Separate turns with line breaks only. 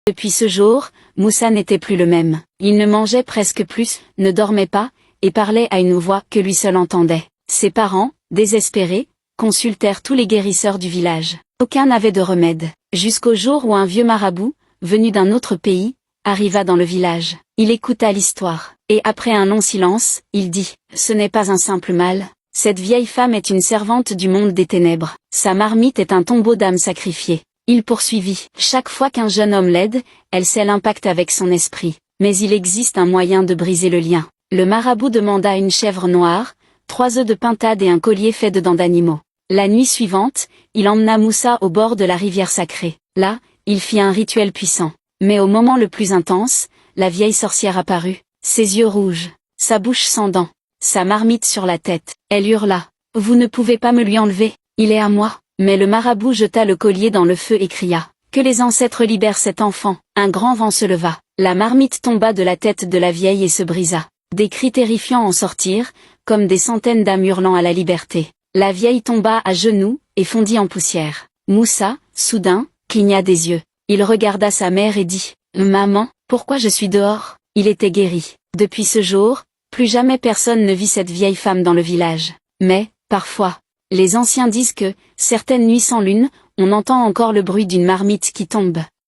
Depuis ce jour, Moussa n'était plus le même. Il ne mangeait presque plus, ne dormait pas, et parlait à une voix que lui seul entendait. Ses parents, désespérés, consultèrent tous les guérisseurs du village. Aucun n'avait de remède, jusqu'au jour où un vieux marabout, venu d'un autre pays, arriva dans le village. Il écouta l'histoire, et après un long silence, il dit « Ce n'est pas un simple mal. Cette vieille femme est une servante du monde des ténèbres. Sa marmite est un tombeau d'âmes sacrifiées. » Il poursuivit. Chaque fois qu'un jeune homme l'aide, elle sait l'impact avec son esprit. Mais il existe un moyen de briser le lien. Le marabout demanda une chèvre noire, 3 œufs de pintade et un collier fait de dents d'animaux. La nuit suivante, il emmena Moussa au bord de la rivière sacrée. Là, il fit un rituel puissant. Mais au moment le plus intense, la vieille sorcière apparut, ses yeux rouges, sa bouche sans dents, sa marmite sur la tête. Elle hurla. « Vous ne pouvez pas me lui enlever, il est à moi. » Mais le marabout jeta le collier dans le feu et cria « Que les ancêtres libèrent cet enfant !» Un grand vent se leva. La marmite tomba de la tête de la vieille et se brisa. Des cris terrifiants en sortirent, comme des centaines d'âmes hurlant à la liberté. La vieille tomba à genoux, et fondit en poussière. Moussa, soudain, cligna des yeux. Il regarda sa mère et dit « Maman, pourquoi je suis dehors ?» Il était guéri. Depuis ce jour, plus jamais personne ne vit cette vieille femme dans le village. Mais, parfois, les anciens disent que, certaines nuits sans lune, on entend encore le bruit d'une marmite qui tombe.